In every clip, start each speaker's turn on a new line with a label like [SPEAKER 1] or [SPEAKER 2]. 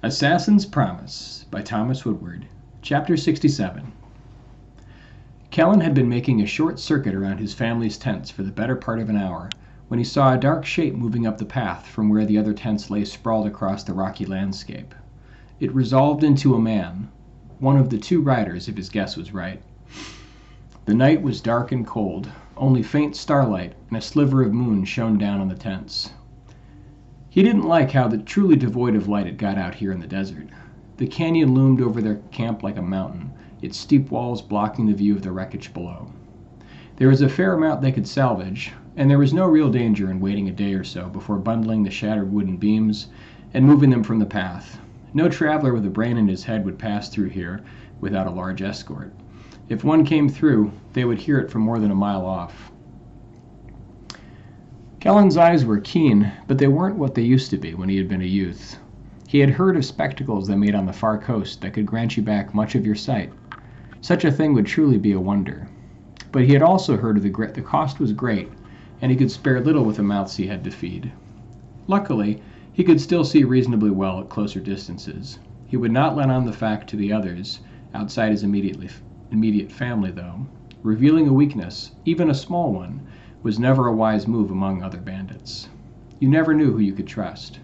[SPEAKER 1] Assassin's Promise by Thomas Woodward. Chapter 67. Kellen had been making a short circuit around his family's tents for the better part of an hour when he saw a dark shape moving up the path from where the other tents lay sprawled across the rocky landscape. It resolved into a man, one of the two riders if his guess was right. The night was dark and cold. Only faint starlight and a sliver of moon shone down on the tents. He didn't like how truly devoid of light it got out here in the desert. The canyon loomed over their camp like a mountain, its steep walls blocking the view of the wreckage below. There was a fair amount they could salvage, and there was no real danger in waiting a day or so before bundling the shattered wooden beams and moving them from the path. No traveler with a brain in his head would pass through here without a large escort. If one came through, they would hear it from more than a mile off. Kellen's eyes were keen, but they weren't what they used to be when he had been a youth. He had heard of spectacles they made on the far coast that could grant you back much of your sight. Such a thing would truly be a wonder. But he had also heard of the cost was great, and he could spare little with the mouths he had to feed. Luckily, he could still see reasonably well at closer distances. He would not let on the fact to the others, outside his immediate family though. Revealing a weakness, even a small one, was never a wise move among other bandits. You never knew who you could trust.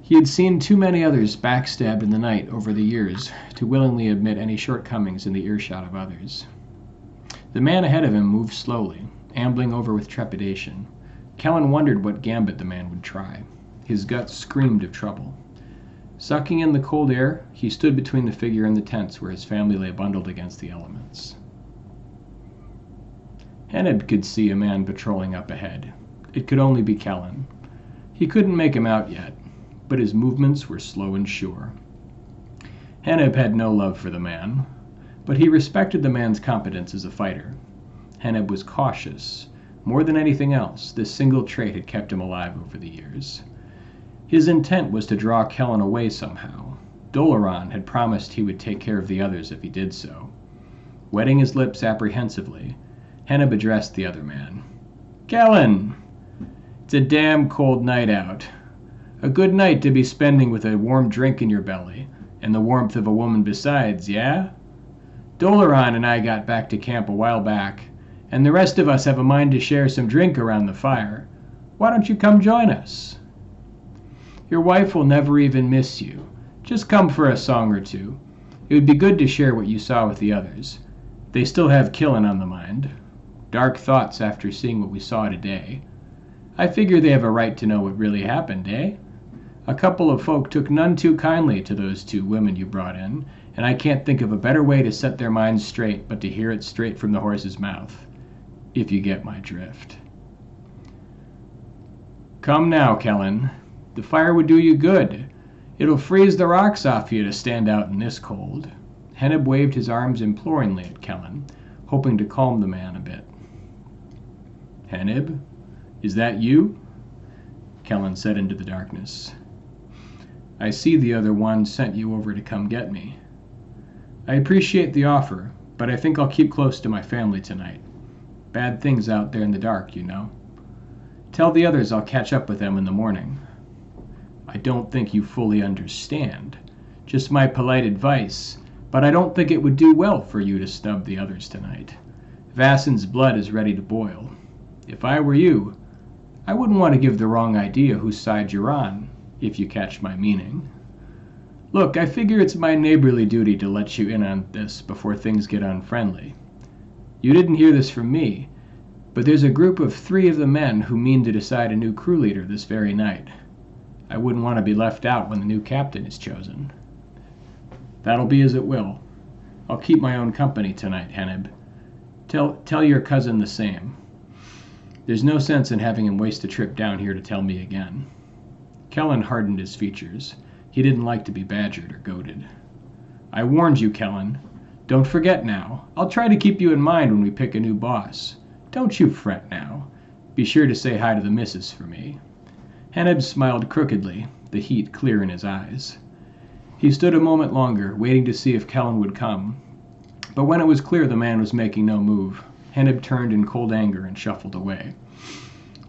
[SPEAKER 1] He had seen too many others backstabbed in the night over the years to willingly admit any shortcomings in the earshot of others. The man ahead of him moved slowly, ambling over with trepidation. Kellen wondered what gambit the man would try. His guts screamed of trouble. Sucking in the cold air, he stood between the figure and the tents where his family lay bundled against the elements. Henneb could see a man patrolling up ahead. It could only be Kellen. He couldn't make him out yet, but his movements were slow and sure. Henneb had no love for the man, but he respected the man's competence as a fighter. Henneb was cautious. More than anything else, this single trait had kept him alive over the years. His intent was to draw Kellen away somehow. Dolaran had promised he would take care of the others if he did so. Wetting his lips apprehensively, Henneb addressed the other man. "Kellen, it's a damn cold night out. A good night to be spending with a warm drink in your belly, and the warmth of a woman besides, yeah? Dolaran and I got back to camp a while back, and the rest of us have a mind to share some drink around the fire. Why don't you come join us? Your wife will never even miss you. Just come for a song or two. It would be good to share what you saw with the others. They still have killing on the mind. Dark thoughts after seeing what we saw today. I figure they have a right to know what really happened, eh? A couple of folk took none too kindly to those two women you brought in, and I can't think of a better way to set their minds straight but to hear it straight from the horse's mouth. If you get my drift. Come now, Kellen. The fire would do you good. It'll freeze the rocks off you to stand out in this cold." Henneb waved his arms imploringly at Kellen, hoping to calm the man a bit. "Henneb, is that you?" Kellen said into the darkness. "I see the other one sent you over to come get me. I appreciate the offer, but I think I'll keep close to my family tonight. Bad things out there in the dark, you know. Tell the others I'll catch up with them in the morning. I don't think you fully understand. Just my polite advice, but I don't think it would do well for you to snub the others tonight. Vassen's blood is ready to boil. If I were you, I wouldn't want to give the wrong idea whose side you're on, if you catch my meaning. Look, I figure it's my neighborly duty to let you in on this before things get unfriendly. You didn't hear this from me, but there's a group of 3 of the men who mean to decide a new crew leader this very night. I wouldn't want to be left out when the new captain is chosen. That'll be as it will. I'll keep my own company tonight, Henneb. Tell your cousin the same. There's no sense in having him waste a trip down here to tell me again." Kellen hardened his features. He didn't like to be badgered or goaded. "I warned you, Kellen. Don't forget now. I'll try to keep you in mind when we pick a new boss. Don't you fret now. Be sure to say hi to the missus for me." Henneb smiled crookedly, the heat clear in his eyes. He stood a moment longer, waiting to see if Kellen would come. But when it was clear the man was making no move, Henneb turned in cold anger and shuffled away.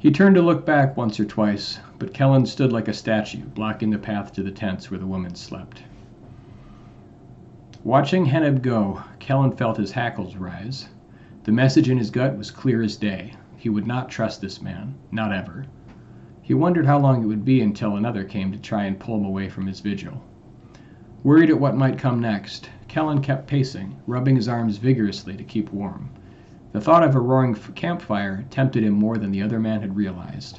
[SPEAKER 1] He turned to look back once or twice, but Kellen stood like a statue, blocking the path to the tents where the women slept. Watching Henneb go, Kellen felt his hackles rise. The message in his gut was clear as day. He would not trust this man, not ever. He wondered how long it would be until another came to try and pull him away from his vigil. Worried at what might come next, Kellen kept pacing, rubbing his arms vigorously to keep warm. The thought of a roaring campfire tempted him more than the other man had realized.